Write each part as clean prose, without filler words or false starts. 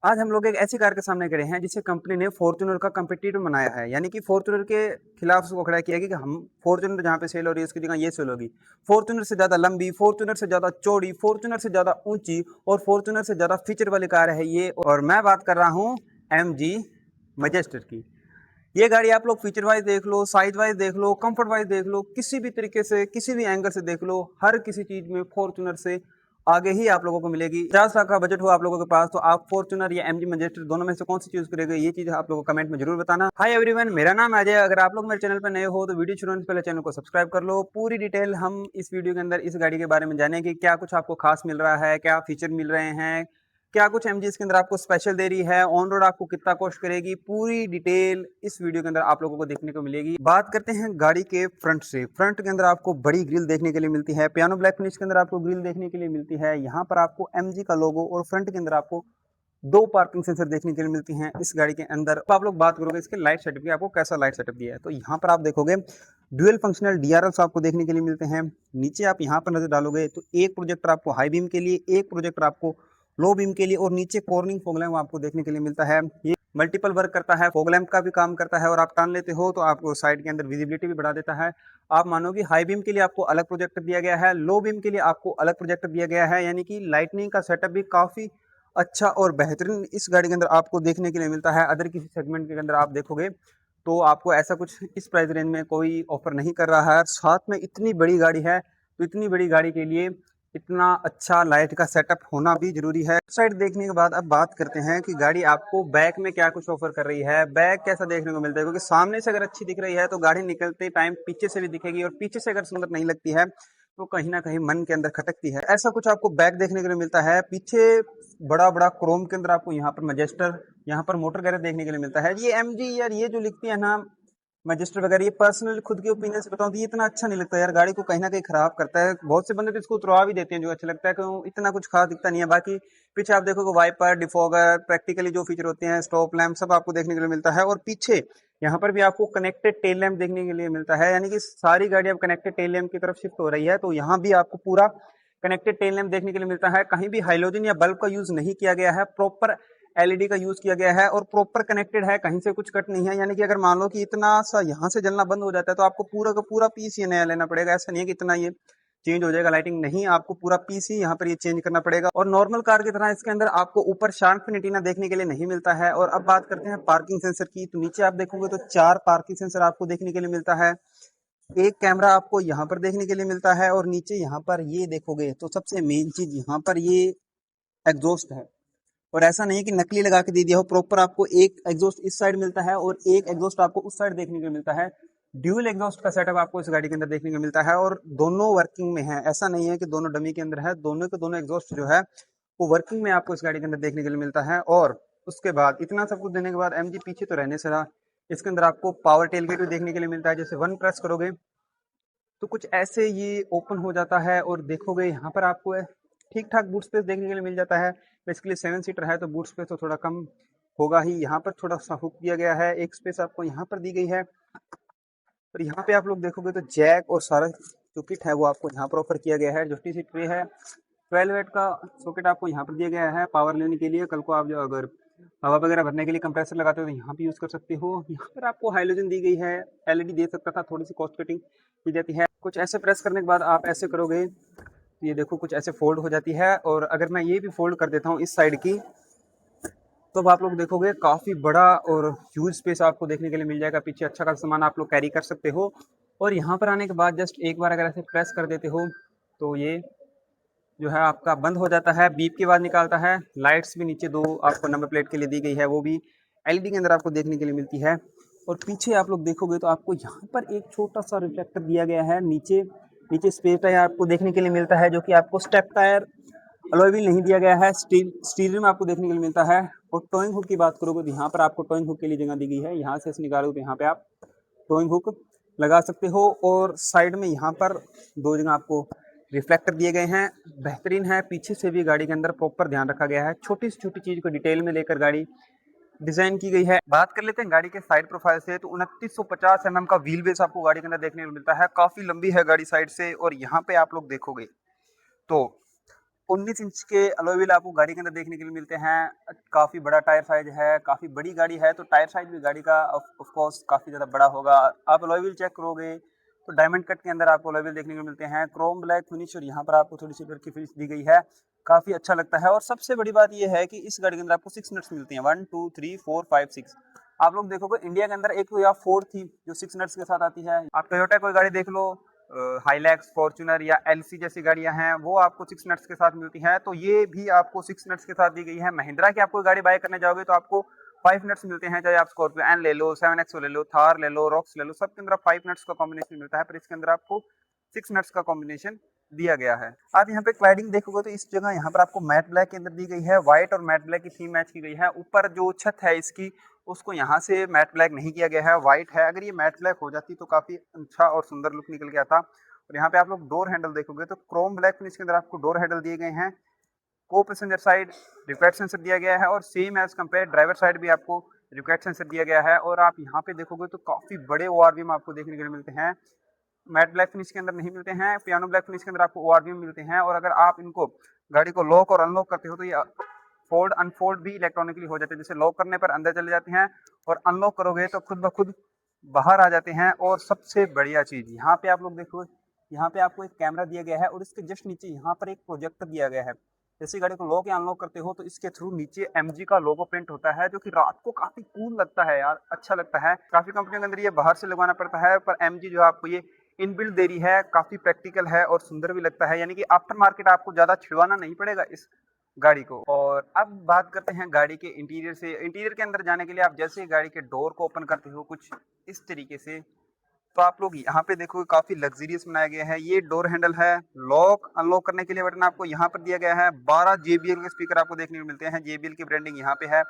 आज हम लोग एक ऐसी कार के सामने खड़े हैं जिसे कंपनी ने फॉर्च्यूनर का कम्पिटिटर बनाया है, यानी कि फॉर्च्यूनर के खिलाफ उसको खड़ा किया गया कि हम फॉर्च्यूनर जहाँ पे सेल हो रही है उसकी जगह ये सेल होगी। फॉर्च्यूनर से ज्यादा लंबी, फॉर्च्यूनर से ज्यादा चौड़ी, फॉर्च्यूनर से ज्यादा ऊंची और फॉर्च्यूनर से ज्यादा फीचर वाली कार है ये। और मैं बात कर रहा हूँ MG मैजेस्टर की। ये गाड़ी आप लोग फीचर वाइज देख लो, साइज वाइज देख लो, कंफर्ट वाइज देख लो, किसी भी तरीके से किसी भी एंगल से देख लो, हर किसी चीज में फॉर्च्यूनर से आगे ही आप लोगों को मिलेगी। 50 लाख का बजट हो आप लोगों के पास तो आप फॉर्च्यूनर या MG मैजेस्टर दोनों में से कौन सी चूज करेंगे, ये चीज आप लोगों को कमेंट में जरूर बताना। हाय एवरीवन, मेरा नाम है अजय। अगर आप लोग मेरे चैनल पर नए हो तो वीडियो शुरू होने से पहले चैनल को सब्सक्राइब कर लो। पूरी डिटेल हम इस वीडियो के अंदर इस गाड़ी के बारे में जानेंगे, क्या कुछ आपको खास मिल रहा है, क्या फीचर मिल रहे हैं, क्या कुछ MG इसके अंदर आपको स्पेशल दे रही है, ऑन रोड आपको कितना कॉस्ट करेगी, पूरी डिटेल इस वीडियो के अंदर आप लोगों को देखने को मिलेगी। बात करते हैं गाड़ी के फ्रंट से। फ्रंट के अंदर आपको बड़ी ग्रिल देखने के लिए मिलती है, पियानो ब्लैक फिनिश के अंदर आपको ग्रिल देखने के लिए मिलती है। यहाँ पर आपको MG का लोगो और फ्रंट के अंदर आपको दो पार्किंग सेंसर देखने के लिए मिलती हैं इस गाड़ी के अंदर। अब आप लोग बात करोगे इसके लाइट सेटअप की, आपको कैसा लाइट सेटअप दिया है, तो यहाँ पर आप देखोगे ड्यूअल फंक्शनल DRLs आपको देखने के लिए मिलते हैं। नीचे आप यहाँ पर नजर डालोगे तो एक प्रोजेक्टर आपको हाई बीम के लिए, एक प्रोजेक्टर आपको लो बीम के लिए और नीचे कॉर्निंग फॉग लैंप आपको देखने के लिए मिलता है। ये मल्टीपल वर्क करता है, फॉग लैंप का भी काम करता है और आप टान लेते हो तो आपको साइड के अंदर विजिबिलिटी भी बढ़ा देता है। आप मानोगे हाई बीम के लिए आपको अलग प्रोजेक्टर दिया गया है, लो बीम के लिए आपको अलग प्रोजेक्टर दिया गया है, यानी कि लाइटनिंग का सेटअप भी काफी अच्छा और बेहतरीन इस गाड़ी के अंदर आपको देखने के लिए मिलता है। अदर किसी सेगमेंट के अंदर आप देखोगे तो आपको ऐसा कुछ इस प्राइस रेंज में कोई ऑफर नहीं कर रहा है। साथ में इतनी बड़ी गाड़ी है तो इतनी बड़ी गाड़ी के लिए इतना अच्छा लाइट का सेटअप होना भी जरूरी है। साइड देखने के बाद अब बात करते हैं कि गाड़ी आपको बैक में क्या कुछ ऑफर कर रही है, बैक कैसा देखने को मिलता है, क्योंकि सामने से अगर अच्छी दिख रही है तो गाड़ी निकलते टाइम पीछे से भी दिखेगी और पीछे से अगर सुंदर नहीं लगती है तो कहीं ना कहीं मन के अंदर खटकती है। ऐसा कुछ आपको बैक देखने के लिए मिलता है। पीछे बड़ा बड़ा क्रोम के अंदर आपको यहाँ पर मैजेस्टर, यहाँ पर मोटर गैरेज देखने के लिए मिलता है। ये MG यार, ये जो लिखती है ना मैजिस्टर वगैरह, ये पर्सनली खुद के ओपिनियन से बताऊं तो ये इतना अच्छा नहीं लगता यार, गाड़ी को कहीं ना कहीं खराब करता है। बहुत से बंदे तो इसको उतरवा भी देते हैं, जो अच्छा लगता है, क्यों इतना कुछ खास दिखता नहीं है। बाकी पीछे आप देखोगे वाइपर, डिफॉगर, प्रैक्टिकली जो फीचर होते हैं, स्टॉप लैम्प, सब आपको देखने के लिए मिलता है। और पीछे यहाँ पर भी आपको कनेक्टेड टेल लैम्प देखने के लिए मिलता है, यानी कि सारी गाड़ी अब कनेक्टेड टेल लैम्प की तरफ शिफ्ट हो रही है, तो यहाँ भी आपको पूरा कनेक्टेड टेल लैम्प देखने के लिए मिलता है। कहीं भी हाइलोजन या बल्ब का यूज नहीं किया गया है, प्रॉपर LED का यूज किया गया है और प्रॉपर कनेक्टेड है, कहीं से कुछ कट नहीं है। यानी कि अगर मान लो कि इतना सा यहाँ से जलना बंद हो जाता है तो आपको पूरा का पूरा पीस ये नया लेना पड़ेगा। ऐसा नहीं है कि इतना ये चेंज हो जाएगा लाइटिंग, नहीं, आपको पूरा पीस ही यहाँ पर ये चेंज करना पड़ेगा। और नॉर्मल कार की तरह इसके अंदर आपको ऊपर शार्क फिन एंटीना देखने के लिए नहीं मिलता है। और अब बात करते हैं पार्किंग सेंसर की, तो नीचे आप देखोगे तो 4 पार्किंग सेंसर आपको देखने के लिए मिलता है। एक कैमरा आपको यहाँ पर देखने के लिए मिलता है और नीचे यहाँ पर ये देखोगे तो सबसे मेन चीज यहाँ पर ये एग्जॉस्ट है। और ऐसा नहीं है कि नकली लगा के दे दिया हो, प्रॉपर आपको एक एग्जॉस्ट इस साइड मिलता है और एक एग्जॉस्ट आपको उस साइड देखने को मिलता है। ड्यूल एग्जॉस्ट का सेटअप आपको इस गाड़ी के अंदर देखने को मिलता है और दोनों वर्किंग में है। ऐसा नहीं है कि दोनों डमी के अंदर है, दोनों के दोनों एग्जॉस्ट जो है वो वर्किंग में आपको इस गाड़ी के अंदर देखने के लिए मिलता है। और उसके बाद इतना सब कुछ देने के बाद MG पीछे तो रहने से रहा, इसके अंदर आपको पावर टेलगेट भी देखने के लिए मिलता है। जैसे वन प्रेस करोगे तो कुछ ऐसे ये ओपन हो जाता है और देखोगे यहाँ पर आपको ठीक ठाक बूट स्पेस देखने के लिए मिल जाता है। बेसिकली 7 सीटर है तो बूट स्पेस तो थोड़ा कम होगा ही। यहाँ पर थोड़ा सा हुक दिया गया है, एक स्पेस आपको यहाँ पर दी गई है। और यहाँ पे आप लोग देखोगे तो जैक और सारा जो किट है वो आपको यहाँ पर ऑफर किया गया है। जो टी ट्रे है, 12 वाट का सॉकेट आपको यहाँ पर दिया गया है पावर लेने के लिए। कल को आप जो अगर हवा वगैरह भरने के लिए कंप्रेसर लगाते हो तो यहाँ पे यूज कर सकते हो। यहाँ पर आपको हाइलोजन दी गई है, LED दे सकता था, थोड़ी सी कॉस्ट कटिंग की जाती है। कुछ ऐसे प्रेस करने के बाद आप ऐसे करोगे तो ये देखो कुछ ऐसे फोल्ड हो जाती है। और अगर मैं ये भी फोल्ड कर देता हूँ इस साइड की, तो अब आप लोग देखोगे काफी बड़ा और ह्यूज स्पेस आपको देखने के लिए मिल जाएगा। पीछे अच्छा खासा सामान आप लोग कैरी कर सकते हो। और यहाँ पर आने के बाद जस्ट एक बार अगर ऐसे प्रेस कर देते हो तो ये जो है आपका बंद हो जाता है, बीप की आवाज निकालता है। लाइट्स भी नीचे दो आपको नंबर प्लेट के लिए दी गई है, वो भी LED के अंदर आपको देखने के लिए मिलती है। और पीछे आप लोग देखोगे तो आपको यहाँ पर एक छोटा सा रिफ्लेक्टर दिया गया है। नीचे नीचे स्पेस टायर आपको देखने के लिए मिलता है, जो कि आपको स्टेप टायर अलॉय व्हील नहीं दिया गया है, स्टील में आपको देखने के लिए मिलता है। और टोइंग हुक की बात करोगे तो यहाँ पर आपको टोइंग हुक के लिए जगह दी गई है, यहाँ से निकालोगे तो यहाँ पे आप टोइंग हुक लगा सकते हो। और साइड में यहाँ पर दो जगह आपको रिफ्लेक्टर दिए गए हैं, बेहतरीन है। पीछे से भी गाड़ी के अंदर प्रॉपर ध्यान रखा गया है, छोटी से छोटी चीज को डिटेल में लेकर गाड़ी डिजाइन की गई है। बात कर लेते हैं गाड़ी के साइड प्रोफाइल से, तो 2950 mm का व्हील बेस आपको गाड़ी के अंदर देखने को मिलता है। काफी लंबी है गाड़ी साइड से। और यहाँ पे आप लोग देखोगे तो 19 इंच के अलॉय व्हील आपको गाड़ी के अंदर देखने के लिए मिलते हैं। काफ़ी बड़ा टायर साइज है, काफ़ी बड़ी गाड़ी है, तो टायर साइज भी गाड़ी का ऑफ कोर्स काफ़ी ज़्यादा बड़ा होगा। आप अलॉय व्हील चेक करोगे तो डायमंड कट के अंदर आपको अलॉय व्हील देखने को मिलते हैं, क्रोम ब्लैक फिनिश, और यहाँ पर आपको थोड़ी सिल्वर की फिनिश दी गई है। काफ़ी अच्छा लगता है। और सबसे बड़ी बात ये है कि इस गाड़ी के अंदर आपको 6 नट्स मिलती हैं, 1 2 3 4 5 6। आप लोग देखोगे इंडिया के अंदर एक तो या 4 थी जो 6 नट्स के साथ आती है। आप टोयोटा कोई गाड़ी देख लो, हाइलैक्स, फॉर्च्यूनर या एलसी जैसी गाड़ियां हैं, वो आपको 6 नट्स के साथ मिलती हैं, तो ये भी आपको 6 नट्स के साथ दी गई है। महिंद्रा की आप कोई गाड़ी बाय करने जाओगे तो आपको 5 नट्स मिलते हैं, चाहे आप स्कॉर्पियो एन ले लो, 7XO ले लो, थार ले लो, रॉक्स ले लो, सबके अंदर 5 नट्स का कॉम्बिनेशन मिलता है, पर इसके अंदर आपको 6 नट्स का कॉम्बिनेशन दिया गया है। आप यहाँ पे क्लाइडिंग देखोगे तो इस जगह यहाँ पर आपको मैट ब्लैक के अंदर दी गई है, व्हाइट और मैट ब्लैक की थीम मैच की गई है। ऊपर जो छत है इसकी, उसको यहाँ से मैट ब्लैक नहीं किया गया है, व्हाइट है। अगर ये मैट ब्लैक हो जाती तो काफी अच्छा और सुंदर लुक निकल के आता। और यहाँ पे आप लोग डोर हैंडल देखोगे तो क्रोम ब्लैक फिनिश के अंदर आपको डोर हैंडल दिए गए हैं। को पैसेंजर साइड रिक्वेस्ट सेंसर दिया गया है, और same as compare driver side भी आपको रिक्वेस्ट सेंसर दिया गया है। और आप यहाँ पे देखोगे तो काफी बड़े ओआरवीएम आपको देखने के लिए मिलते हैं। मैट ब्लैक फिनिश के अंदर नहीं मिलते हैं, पियानो ब्लैक फिनिश के अंदर आपको ओआरवीएम मिलते हैं। और अगर आप इनको गाड़ी को लॉक और अनलॉक करते हो तो ये फोल्ड अनफोल्ड भी इलेक्ट्रॉनिकली हो जाते हैं, जैसे लॉक करने पर अंदर चले जाते हैं और अनलॉक करोगे तो खुद ब खुद बाहर आ जाते हैं। और सबसे बढ़िया चीज यहाँ पे आप लोग देखो, यहाँ पे आपको एक कैमरा दिया गया है और इसके जस्ट नीचे यहाँ पर एक प्रोजेक्टर दिया गया है। जैसे गाड़ी को लॉक या अनलॉक करते हो तो इसके थ्रू नीचे एमजी का लोगो प्रिंट होता है, जो कि रात को काफी कूल लगता है यार, अच्छा लगता है। काफी कंपनियों के अंदर ये बाहर से लगवाना पड़ता है, पर एमजी जो आपको ये इनबिल्ट दे रही है, काफी प्रैक्टिकल है और सुंदर भी लगता है। यानी कि आफ्टर मार्केट आपको ज्यादा छिड़वाना नहीं पड़ेगा इस गाड़ी को। और अब बात करते हैं गाड़ी के इंटीरियर से। इंटीरियर के अंदर जाने के लिए आप जैसे गाड़ी के डोर को ओपन करते हो कुछ इस तरीके से, तो आप लोग यहाँ पे देखोगे काफी लग्जरियस बनाया गया है। ये डोर हैंडल है, लॉक अनलॉक करने के लिए बटन आपको यहाँ पर दिया गया है। 12 JBL के स्पीकर आपको देखने को मिलते हैं, JBL की ब्रांडिंग यहाँ पे है।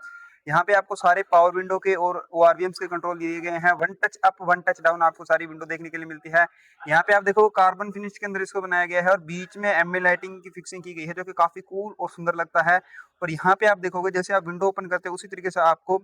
यहाँ पे आपको सारे पावर विंडो के और ORVMs के कंट्रोल दिए गए हैं। 1 टच अप 1 टच डाउन आपको सारी विंडो देखने के लिए मिलती है। यहाँ पे आप देखो कार्बन फिनिश के अंदर इसको बनाया गया है और बीच में एमए लाइटिंग की फिक्सिंग की गई है, जो कि काफी कूल और सुंदर लगता है। और यहाँ पे आप देखोगे जैसे आप विंडो ओपन करते हो उसी तरीके से आपको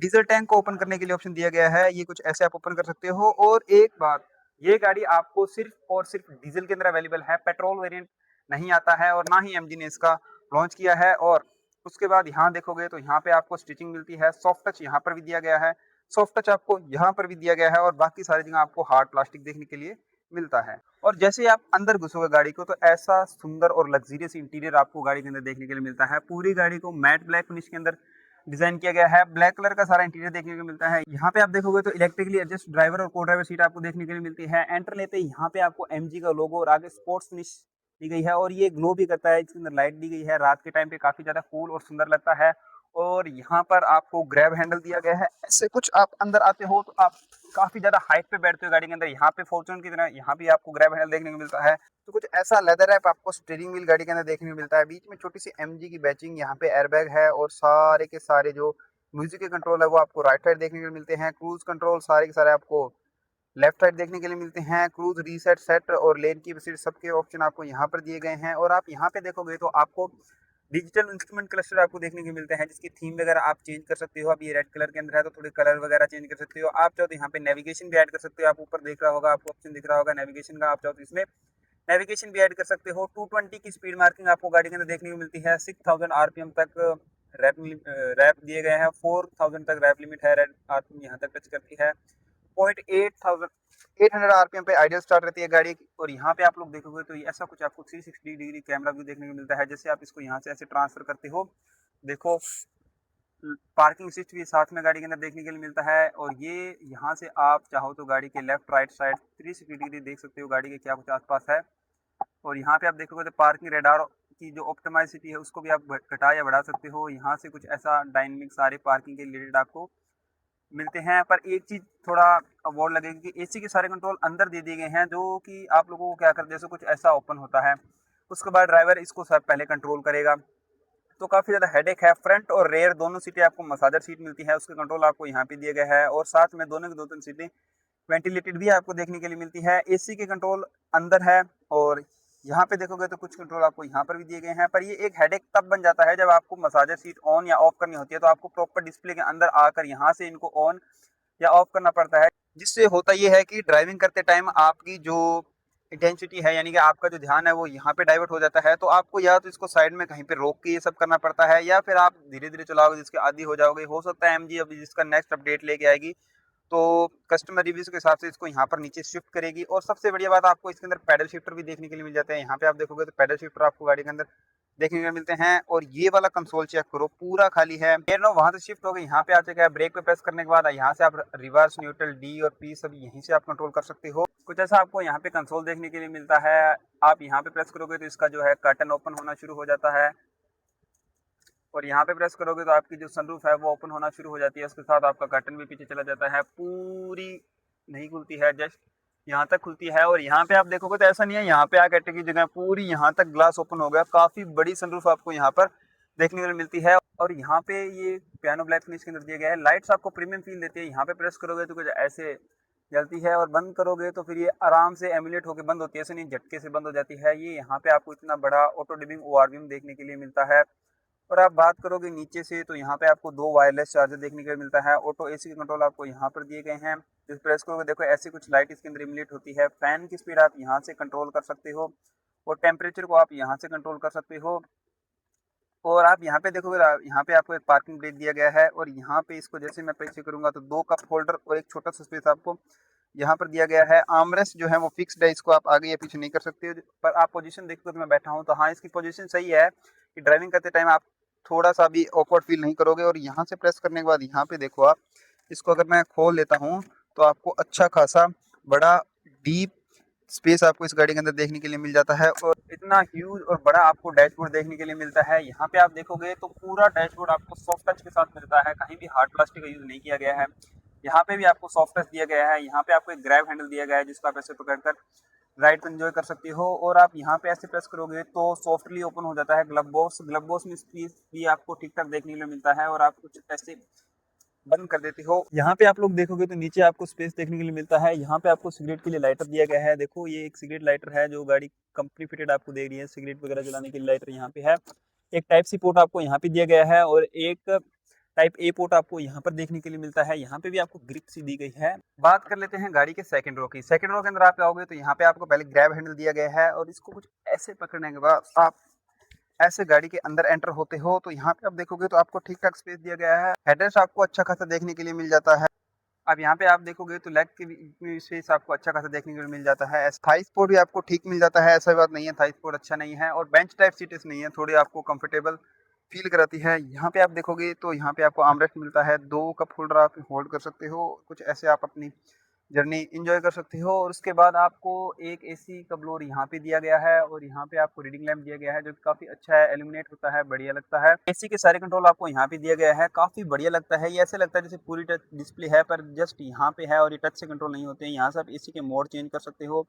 डीजल टैंक को ओपन करने के लिए ऑप्शन दिया गया है। ये कुछ ऐसे आप ओपन कर सकते हो। और एक बात, ये गाड़ी आपको सिर्फ और सिर्फ डीजल के अंदर अवेलेबल है, पेट्रोल वेरिएंट नहीं आता है और ना ही एमजी ने इसका लॉन्च किया है। और उसके बाद यहाँ देखोगे तो यहाँ पे आपको स्टिचिंग मिलती है, सॉफ्ट टच यहाँ पर भी दिया गया है, सॉफ्ट टच आपको यहाँ पर भी दिया गया है, और बाकी सारी जगह आपको हार्ड प्लास्टिक देखने के लिए मिलता है। और जैसे ही आप अंदर घुसोगे गाड़ी को तो ऐसा सुंदर और लग्जरियस इंटीरियर आपको गाड़ी के अंदर देखने के लिए मिलता है। पूरी गाड़ी को मैट ब्लैक फिनिश के अंदर डिजाइन किया गया है, ब्लैक कलर का सारा इंटीरियर देखने को मिलता है। यहाँ पे आप देखोगे तो इलेक्ट्रिकली एडजस्ट ड्राइवर और को ड्राइवर सीट आपको देखने के लिए मिलती है। एंटर लेते ही यहाँ पे आपको एमजी का लोगो और आगे स्पोर्ट्स फिनिश दी गई है, और ये ग्लो भी करता है। इसके अंदर लाइट दी गई है, रात के टाइम पे काफी ज्यादा कूल और सुंदर लगता है। और यहाँ पर आपको ग्रैब हैंडल दिया गया है। ऐसे कुछ आप अंदर आते हो तो आप काफी ज्यादा हाइट पे बैठते हो गाड़ी के अंदर। यहाँ पे फॉर्च्यूनर की तरह यहाँ भी आपको ग्रैब हैंडल देखने को मिलता है। तो कुछ ऐसा लेदर रैप आपको स्टीयरिंग व्हील गाड़ी के अंदर देखने को मिलता है। बीच में छोटी सी एमजी की बैचिंग, यहाँ पे एयरबैग है, और सारे के सारे जो म्यूजिक के कंट्रोल है वो आपको राइट साइड देखने को मिलते हैं। क्रूज कंट्रोल सारे के सारे आपको लेफ्ट साइड देखने के लिए मिलते हैं। क्रूज रीसेट सेट और लेन की स्पीड सबके ऑप्शन आपको यहाँ पर दिए गए हैं। और आप यहाँ पे देखोगे तो आपको डिजिटल इंस्ट्रूमेंट क्लस्टर आपको देखने को मिलते हैं, जिसकी थीम वगैरह आप चेंज कर सकते हो। अब ये रेड कलर के अंदर है तो थोड़े कलर वगैरह चेंज कर सकते हो। आप चाहो तो यहाँ पे नेविगेशन भी ऐड कर सकते हो। आप ऊपर देख रहा होगा, आपको ऑप्शन दिख रहा होगा नेविगेशन का, आप चाहो तो इसमें नेविगेशन भी ऐड कर सकते हो। 220 की स्पीड मार्किंग आपको गाड़ी के अंदर देखने को मिलती है। 6000 आरपीएम तक रैप दिए गए हैं, 4000 तक रैप लिमिट है, रेड आरपीएम यहाँ तक टच करती है। 800 आरपीएम पे आइडियल स्टार्ट रहती है गाड़ी की। और यहाँ पे आप लोग देखोगे तो ऐसा कुछ आपको 360 डिग्री कैमरा व्यू देखने को मिलता है। जैसे आप इसको यहाँ से ऐसे ट्रांसफर करते हो, देखो पार्किंग असिस्ट भी साथ में गाड़ी के अंदर देखने के लिए मिलता है। और ये यहाँ से आप चाहो तो गाड़ी के लेफ्ट राइट साइड 360 डिग्री देख सकते हो गाड़ी के क्या कुछ आसपास है। और यहाँ पे आप देखोगे तो पार्किंग रेडार की जो ऑप्टिमाइसिटी है उसको भी आप घटा या बढ़ा सकते हो। यहाँ से कुछ ऐसा डायनेमिक सारे पार्किंग के रिलेटेड आपको मिलते हैं। पर एक चीज थोड़ा अवॉर्ड लगेगी कि एसी के सारे कंट्रोल अंदर दे दिए गए हैं, जो कि आप लोगों को क्या कर, जैसे कुछ ऐसा ओपन होता है उसके बाद ड्राइवर इसको सब पहले कंट्रोल करेगा, तो काफी ज्यादा हेडेक है। फ्रंट और रेयर दोनों सीटें आपको मसाजर सीट मिलती है, उसके कंट्रोल आपको यहाँ पे दिए गए हैं। और साथ में दोनों की दो तीन सीटें वेंटिलेटेड भी आपको देखने के लिए मिलती है। एसी के कंट्रोल अंदर है, और यहाँ पे देखोगे तो कुछ कंट्रोल आपको यहाँ पर भी दिए गए हैं। पर ये एक हेडेक तब बन जाता है जब आपको मसाजर सीट ऑन या ऑफ करनी होती है, तो आपको प्रॉपर डिस्प्ले के अंदर आकर यहाँ से इनको ऑन या ऑफ करना पड़ता है, जिससे होता ये है कि ड्राइविंग करते टाइम आपकी जो इंटेंसिटी है, यानी कि आपका जो ध्यान है वो यहाँ पे डाइवर्ट हो जाता है, तो आपको या तो इसको साइड में कहीं पे रोक के ये सब करना पड़ता है, या फिर आप धीरे-धीरे चलाओगे जिसके आदी हो जाओगे। हो सकता है एमजी अभी जिसका नेक्स्ट अपडेट लेके आएगी, तो कस्टमर रिव्यूज़ के हिसाब से इसको यहाँ पर नीचे शिफ्ट करेगी। और सबसे बढ़िया बात, आपको इसके अंदर पैडल शिफ्टर भी देखने के लिए मिल जाते हैं। यहाँ पे आप देखोगे तो पैडल शिफ्टर आपको गाड़ी के अंदर देखने को मिलते हैं। और ये वाला कंसोल चेक करो, पूरा खाली है। वहां से शिफ्ट हो गए, यहाँ पे आ चुका है। ब्रेक पे प्रेस करने के बाद यहाँ से आप रिवर्स, न्यूट्रल, डी और पी सभी यहीं से आप कंट्रोल कर सकते हो। कुछ ऐसा आपको यहाँ पे कंसोल देखने के लिए मिलता है। आप यहाँ पे प्रेस करोगे तो इसका जो है कर्टन ओपन होना शुरू हो जाता है, और यहाँ पे प्रेस करोगे तो आपकी जो सनरूफ है वो ओपन होना शुरू हो जाती है। उसके साथ आपका कर्टन भी पीछे चला जाता है। पूरी नहीं खुलती है, जस्ट यहाँ तक खुलती है। और यहाँ पे आप देखोगे तो ऐसा नहीं है, यहाँ पे आकर की जगह पूरी यहाँ तक ग्लास ओपन हो गया। काफी बड़ी सनरूफ आपको यहाँ पर देखने को मिलती है। और यहाँ पे ये पियानो ब्लैक फिनिश के अंदर दिया गया है। लाइट्स आपको प्रीमियम फील देती है। यहाँ पे प्रेस करोगे तो कुछ ऐसे जलती है, और बंद करोगे तो फिर ये आराम से एमुलेट होकर बंद होती है, ऐसे नहीं झटके से बंद हो जाती है। ये यहाँ पे आपको इतना बड़ा ऑटो डिमिंग ओआरवीएम देखने के लिए मिलता है। और आप बात करोगे नीचे से, तो यहाँ पे आपको 2 वायरलेस चार्जर देखने को मिलता है। ऑटो एसी के कंट्रोल आपको यहाँ पर दिए गए हैं। जिस प्रेस करोगे देखो ऐसी कुछ लाइट इसके अंदर इमुलेट होती है। फैन की स्पीड आप यहाँ से कंट्रोल कर सकते हो, और टेम्परेचर को आप यहाँ से कंट्रोल कर सकते हो। और आप यहाँ पे देखोगे, यहाँ पे आपको एक पार्किंग ब्रेक दिया गया है। और यहाँ पे इसको जैसे मैं पीछे करूंगा तो 2 कप होल्डर और एक छोटा सा स्पेस आपको यहाँ पर दिया गया है। आर्मरेस्ट जो है वो फिक्स्ड है, इसको आप आगे या पीछे नहीं कर सकते। पर आप पोजीशन देखते हो तो मैं बैठा हूँ, तो हाँ इसकी पोजीशन सही है कि ड्राइविंग करते टाइम आप थोड़ा सा भी ऑकवर्ड फील नहीं करोगे। और यहाँ से प्रेस करने के बाद यहाँ पे देखो आप, इसको अगर मैं खोल लेता हूँ तो आपको अच्छा खासा बड़ा डीप स्पेस आपको इस गाड़ी के अंदर देखने के लिए मिल जाता है। और इतना ह्यूज और बड़ा आपको डैशबोर्ड देखने के लिए मिलता है। यहाँ पे आप देखोगे तो पूरा डैशबोर्ड आपको सॉफ्ट टच के साथ मिलता है, कहीं भी हार्ड प्लास्टिक का यूज नहीं किया गया है। यहाँ पे भी आपको सॉफ्ट टच दिया गया है। यहाँ पे आपको एक ग्रैब हैंडल दिया गया है जिसको आप ऐसे पकड़कर राइड को एंजॉय कर सकते हो। और आप यहाँ पे ऐसे प्रेस करोगे तो सॉफ्टली ओपन हो जाता है ग्लव बॉक्स। ग्लव बॉक्स में स्पेस भी आपको ठीक ठाक देखने के लिए मिलता है, और आप कुछ ऐसे बंद कर देती हो। यहाँ पे आप लोग देखोगे तो नीचे आपको स्पेस देखने के लिए मिलता है। यहाँ पे आपको सिगरेट के लिए लाइटर दिया गया है। देखो ये एक सिगरेट लाइटर है जो गाड़ी कंपनी फिटेड आपको दे रही है। सिगरेट वगैरह जलाने के लिए लाइटर यहाँ पे है। एक टाइप सी पोर्ट आपको यहाँ पे दिया गया है, और एक टाइप ए पोर्ट आपको यहाँ पर देखने के लिए मिलता है। यहाँ पे भी आपको ग्रिप सी दी गई है। बात कर लेते हैं गाड़ी के सेकंड रो की। सेकंड रो के अंदर आप आओगे तो यहाँ पे आपको पहले ग्रैब हैंडल दिया गया है, और इसको कुछ ऐसे पकड़ने के बाद आप ऐसे गाड़ी के अंदर एंटर होते हो। तो यहाँ पे आप देखोगे तो आपको ठीक ठाक स्पेस दिया गया है। हेडरेस्ट आपको अच्छा खासा देखने के लिए मिल जाता है। अब यहाँ पे आप देखोगे तो लेग के स्पेस आपको अच्छा खासा देखने को मिल जाता है। थाई स्पोर्ट भी आपको ठीक मिल जाता है, ऐसा बात नहीं है थाई स्पोर्ट अच्छा नहीं है। और बेंच टाइप सीट्स नहीं है, थोड़ी आपको कंफर्टेबल फील कराती है। यहाँ पे आप देखोगे तो यहाँ पे आपको आर्मरेस्ट मिलता है। 2 कप होल्डर आप होल्ड कर सकते हो, कुछ ऐसे आप अपनी जर्नी एंजॉय कर सकते हो। और उसके बाद आपको एक एसी का ब्लोअर यहाँ पे दिया गया है, और यहाँ पे आपको रीडिंग लैंप दिया गया है जो काफी अच्छा है, एल्यूमिनेट होता है, बढ़िया लगता है। एसी के सारे कंट्रोल आपको यहाँ पे दिया गया है, काफी बढ़िया लगता है। ये ऐसे लगता है जैसे पूरी टच डिस्प्ले है, पर जस्ट यहाँ पे है, और ये टच से कंट्रोल नहीं होते हैं। यहाँ से आप एसी के मोड चेंज कर सकते हो,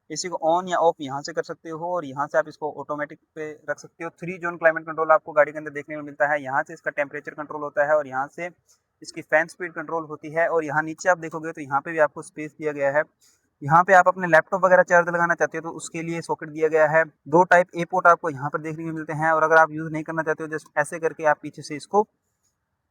एसी को ऑन या ऑफ यहाँ से कर सकते हो, और यहाँ से आप इसको ऑटोमेटिक पे रख सकते हो। 3 जोन क्लाइमेट कंट्रोल आपको गाड़ी के अंदर देखने को मिलता है। यहाँ से इसका टेम्परेचर कंट्रोल होता है, और यहाँ से इसकी फैन स्पीड कंट्रोल होती है। और यहाँ नीचे आप देखोगे तो यहाँ पे भी आपको स्पेस दिया गया है। यहाँ पे आप अपने लैपटॉप वगैरह चार्ज लगाना चाहते हो तो उसके लिए सॉकेट दिया गया है। 2 टाइप ए पोर्ट आपको यहाँ पर देखने को मिलते हैं, और अगर आप यूज़ नहीं करना चाहते हो जस्ट ऐसे करके आप पीछे से इसको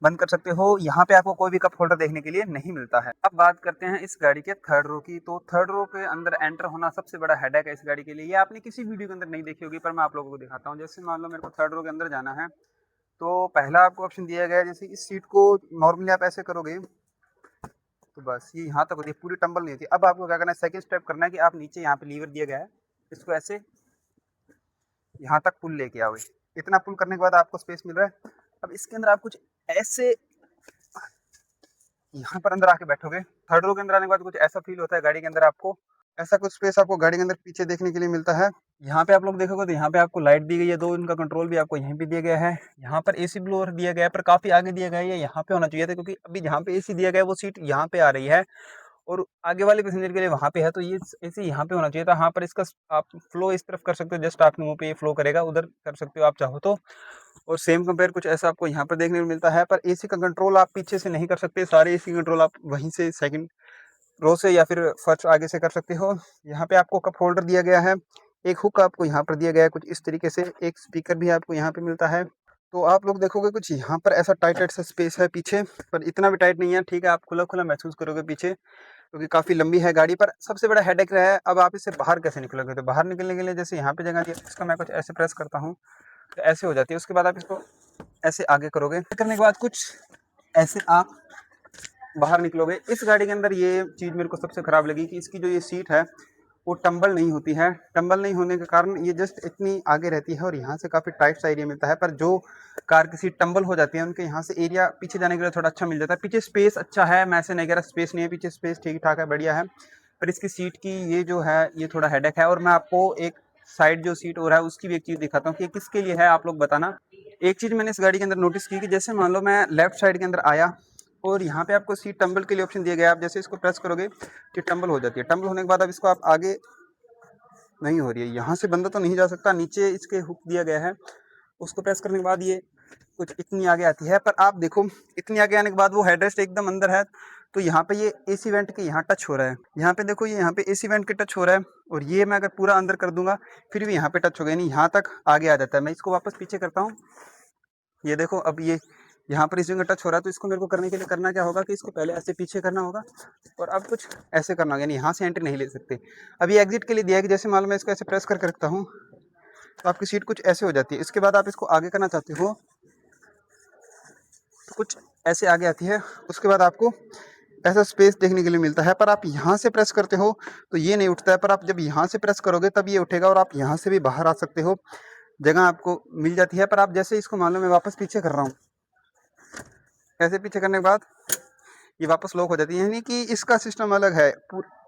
बंद कर सकते हो। यहाँ पे आपको कोई भी कप होल्डर देखने के लिए नहीं मिलता है। अब बात करते हैं इस गाड़ी के थर्ड रो की। तो थर्ड रो के अंदर एंटर होना सबसे बड़ा हेडेक है इस गाड़ी के लिए। ये आपने किसी वीडियो के अंदर नहीं देखी होगी, पर मैं आप लोगों को दिखाता हूँ। जैसे मान लो मेरे को थर्ड रो के अंदर जाना है, तो पहला आपको ऑप्शन दिया गया है, जैसे इस सीट को नॉर्मली आप ऐसे करोगे तो बस ये यहाँ तक होती है, पूरी टंबल नहीं होती। अब आपको क्या करना है, सेकंड स्टेप करना है कि आप नीचे यहाँ पे लीवर दिया गया है, इसको ऐसे यहाँ तक पुल लेके आओगे। इतना पुल करने के बाद आपको स्पेस मिल रहा है। अब इसके अंदर आप कुछ ऐसे यहाँ पर अंदर आके बैठोगे। थर्ड रो के अंदर आने के बाद कुछ ऐसा फील होता है गाड़ी के अंदर, आपको ऐसा कुछ स्पेस आपको गाड़ी के अंदर पीछे देखने के लिए मिलता है। यहाँ पे आप लोग देखोगे तो यहाँ पे आपको लाइट दी गई है, 2 इनका कंट्रोल भी आपको यहीं पे दिया गया है। यहाँ पर एसी ब्लोअर दिया गया है, पर काफी आगे दिया गया है, ये यहाँ पे होना चाहिए था, क्योंकि अभी जहाँ पे एसी दिया गया है वो सीट यहाँ पे आ रही है, और आगे वाले पैसेंजर के लिए वहाँ पे है, तो ये एसी यहाँ पे होना चाहिए था। हाँ, पर इसका आप फ्लो इस तरफ कर सकते हो, जस्ट आपके मुंह पे ये फ्लो करेगा, उधर कर सकते हो आप चाहो तो। और सेम कंपेयर कुछ ऐसा आपको यहाँ पर देखने को मिलता है। पर एसी का कंट्रोल आप पीछे से नहीं कर सकते, सारे एसी कंट्रोल आप वहीं से सेकंड रो से या फिर फर्स्ट आगे से कर सकते हो। यहाँ पे आपको कप होल्डर दिया गया है, एक हुक आपको यहाँ पर दिया गया है कुछ इस तरीके से, एक स्पीकर भी आपको यहाँ पे मिलता है। तो आप लोग देखोगे कुछ यहाँ पर ऐसा टाइट सा स्पेस है पीछे, पर इतना भी टाइट नहीं है, ठीक है, आप खुला खुला महसूस करोगे पीछे। क्योंकि काफ़ी लंबी है गाड़ी। पर सबसे बड़ा हेडेक रहा है अब आप इससे बाहर कैसे निकलोगे। तो बाहर निकलने के लिए जैसे यहाँ पे जगह दी है, इसका मैं कुछ ऐसे प्रेस करता हूँ तो ऐसे हो जाती है। उसके बाद आप इसको ऐसे आगे करोगे, करने के बाद कुछ ऐसे आप बाहर निकलोगे। इस गाड़ी के अंदर ये चीज़ मेरे को सबसे ख़राब लगी कि इसकी जो ये सीट है वो टंबल नहीं होती है। टंबल नहीं होने के कारण ये जस्ट इतनी आगे रहती है और यहाँ से काफ़ी टाइट सा एरिया मिलता है। पर जो कार की सीट टंबल हो जाती है उनके यहाँ से एरिया पीछे जाने के लिए थोड़ा अच्छा मिल जाता है। पीछे स्पेस अच्छा है, मैं ऐसे नहीं कह रहा स्पेस नहीं है, पीछे स्पेस ठीक ठाक है, बढ़िया है। पर इसकी सीट की ये जो है ये थोड़ा हेडेक है। और मैं आपको एक साइड जो सीट हो रहा है उसकी भी एक चीज़ दिखाता हूँ कि किसके लिए है, आप लोग बताना। एक चीज़ मैंने इस गाड़ी के अंदर नोटिस की कि जैसे मान लो मैं लेफ्ट साइड के अंदर आया और यहाँ पे आपको सीट टंबल के लिए ऑप्शन दिया गया है। आप जैसे इसको प्रेस करोगे तो टंबल हो जाती है। टंबल होने के बाद अब इसको आप आगे नहीं हो रही है, यहाँ से बंदा तो नहीं जा सकता, नीचे इसके हुक दिया गया है। उसको प्रेस करने के बाद ये कुछ इतनी आगे आती है। पर आप देखो इतनी आगे आने के बाद वो हेडरेस्ट एकदम अंदर है। तो यहाँ पे ये एसी वेंट के यहाँ टच हो रहा है, यहाँ पे देखो ये यहाँ पे एसी वेंट के टच हो रहा है। और ये मैं अगर पूरा अंदर कर दूंगा फिर भी यहाँ पे टच हो गया, नहीं यहाँ तक आगे आ जाता है। मैं इसको वापस पीछे करता हूँ, ये देखो अब ये यहाँ पर इस जगह टच हो रहा है। तो इसको मेरे को करने के लिए करना क्या होगा कि इसको पहले ऐसे पीछे करना होगा और अब कुछ ऐसे करना होगा, यानी यहाँ से एंट्री नहीं ले सकते। अब ये एग्जिट के लिए दिया है कि जैसे मान लो मैं इसको ऐसे प्रेस करके रखता हूँ तो आपकी सीट कुछ ऐसे हो जाती है। इसके बाद आप इसको आगे करना चाहते हो तो कुछ ऐसे आगे आती है। उसके बाद आपको ऐसा स्पेस देखने के लिए मिलता है। पर आप यहाँ से प्रेस करते हो तो ये नहीं उठता है, पर आप जब यहाँ से प्रेस करोगे तब ये उठेगा और आप यहाँ से भी बाहर आ सकते हो, जगह आपको मिल जाती है। पर आप जैसे इसको मान लो मैं वापस पीछे कर रहा हूँ, ऐसे पीछे करने के बाद ये वापस लॉक हो जाती है, यानी कि इसका सिस्टम अलग है।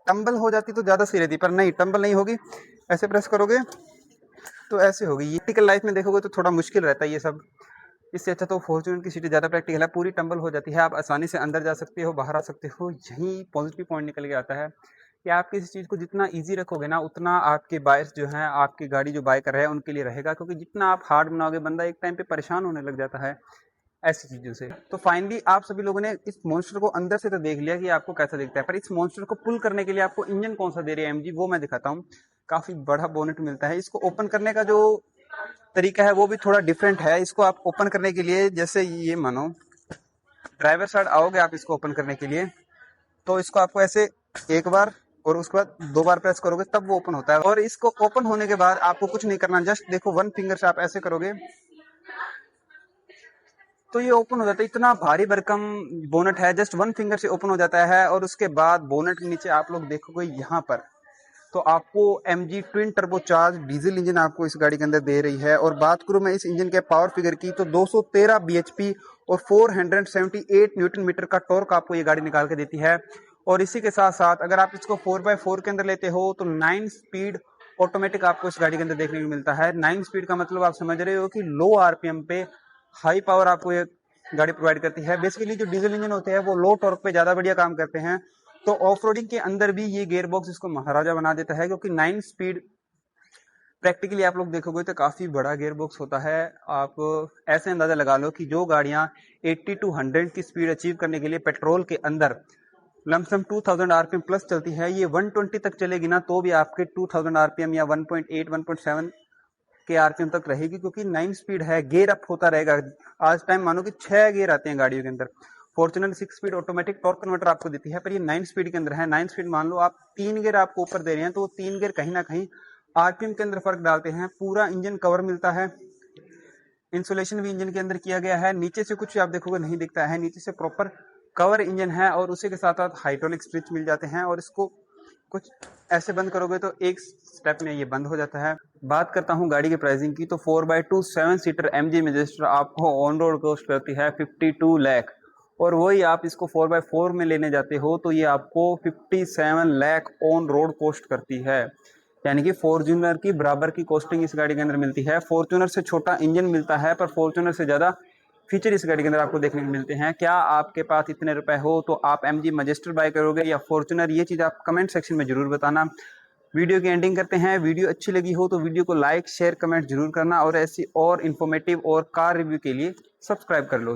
टंबल हो जाती तो ज़्यादा सही रहती, पर नहीं टंबल नहीं होगी। ऐसे प्रेस करोगे तो ऐसे होगी। ये प्रैक्टिकल लाइफ में देखोगे तो थोड़ा मुश्किल रहता है ये सब। इससे अच्छा तो फॉर्च्यूनर की सीटें ज़्यादा प्रैक्टिकल है, पूरी टंबल हो जाती है, आप आसानी से अंदर जा सकते हो, बाहर आ सकते हो। यही पॉजिटिव पॉइंट निकल के आता है कि आप किसी चीज़ को जितना ईजी रखोगे ना उतना आपके बायर्स जो हैं, आपकी गाड़ी जो बाय कर रहे हैं उनके लिए रहेगा। क्योंकि जितना आप हार्ड बनाओगे बंदा एक टाइम पे परेशान होने लग जाता है ऐसी चीज़ों से। तो फाइनली आप सभी लोगों ने इस मॉन्स्टर को अंदर से तो देख लिया कि आपको कैसा दिखता है, पर इस मॉन्स्टर को पुल करने के लिए आपको इंजन कौन सा दे रही है एमजी, वो मैं दिखाता हूँ। काफ़ी बड़ा बोनेट मिलता है। इसको ओपन करने का जो तरीका है वो भी थोड़ा डिफरेंट है। इसको आप ओपन करने के लिए जैसे ये मानो ड्राइवर साइड आओगे आप इसको ओपन करने के लिए तो इसको आपको ऐसे एक बार और उसके बाद दो बार प्रेस करोगे तब वो ओपन होता है। और इसको ओपन होने के बाद आपको कुछ नहीं करना, जस्ट देखो वन फिंगर से आप ऐसे करोगे तो ये ओपन हो जाता है। इतना भारी भरकम बोनट है, जस्ट वन फिंगर से ओपन हो जाता है। और उसके बाद बोनट के नीचे आप लोग देखोगे यहाँ पर तो आपको MG twin turbo charge diesel engine आपको इस गाड़ी के अंदर दे रही है। और बात करूं मैं इस इंजन के पावर फिगर की तो 213 bhp और 478 न्यूटन मीटर का टॉर्क आपको ये गाड़ी निकाल के देती है। और इसी के साथ साथ अगर आप इसको 4x4 के अंदर लेते हो तो 9 स्पीड ऑटोमेटिक आपको इस गाड़ी के अंदर देखने को मिलता है। 9 स्पीड का मतलब आप समझ रहे हो कि लो RPM पे हाई पावर आपको ये गाड़ी प्रोवाइड करती है। बेसिकली जो डीजल इंजन होते हैं वो लो टॉर्क पे ज्यादा बढ़िया काम करते हैं। तो ऑफ रोडिंग के अंदर भी ये गेयर बॉक्स इसको महाराजा बना देता है, क्योंकि 9 स्पीड प्रैक्टिकली आप लोग देखोगे तो काफी बड़ा गेयर बॉक्स होता है। आप ऐसे अंदाजा लगा लो कि जो गाड़ियां 80 टू 100 की स्पीड अचीव करने के लिए पेट्रोल के अंदर लमसम 2000 RPM प्लस चलती है, ये 120 तक चलेगी ना तो भी आपके 2000 RPM या 1.8 1.7 के RPM तक रहेगी, क्योंकि 9 स्पीड है, गेयर अप होता रहेगा। आज टाइम मानो कि 6 गेयर आते हैं गाड़ियों के अंदर। Fortuner 6 speed automatic torque converter आपको देती है, पर ये 9 स्पीड के अंदर है। 9 स्पीड मान लो आप 3 गेयर आपको ऊपर दे रहे हैं तो वो 3 गेयर कहीं ना कहीं RPM के अंदर फर्क डालते हैं। पूरा इंजन कवर मिलता है, इंसुलेशन भी इंजन के अंदर किया गया है। नीचे से कुछ आप देखोगे नहीं दिखता है, नीचे से प्रॉपर कवर इंजन है और उसी के साथ साथ हाइड्रोलिक स्विच मिल जाते हैं। और इसको कुछ ऐसे बंद करोगे तो एक स्टेप में ये बंद हो जाता है। बात करता हूँ गाड़ी के प्राइसिंग की तो 4x2 7 सीटर MG मैजिस्टर आपको ऑन रोड कॉस्ट करती है 52 लाख। और वही आप इसको 4x4 में लेने जाते हो तो ये आपको 57 लाख ऑन रोड कॉस्ट करती है। यानी कि फॉर्च्यूनर की बराबर की कॉस्टिंग इस गाड़ी के अंदर मिलती है। फॉर्च्यूनर से छोटा इंजन मिलता है पर फॉर्च्यूनर से ज़्यादा फीचर इस गाड़ी के अंदर आपको देखने को मिलते हैं। क्या आपके पास इतने रुपए हो तो आप MG मैजिस्टर बाय करोगे या फॉर्च्यूनर, ये चीज़ आप कमेंट सेक्शन में जरूर बताना। वीडियो की एंडिंग करते हैं। वीडियो अच्छी लगी हो तो वीडियो को लाइक शेयर कमेंट जरूर करना और ऐसी और इन्फॉर्मेटिव और कार रिव्यू के लिए सब्सक्राइब कर लो।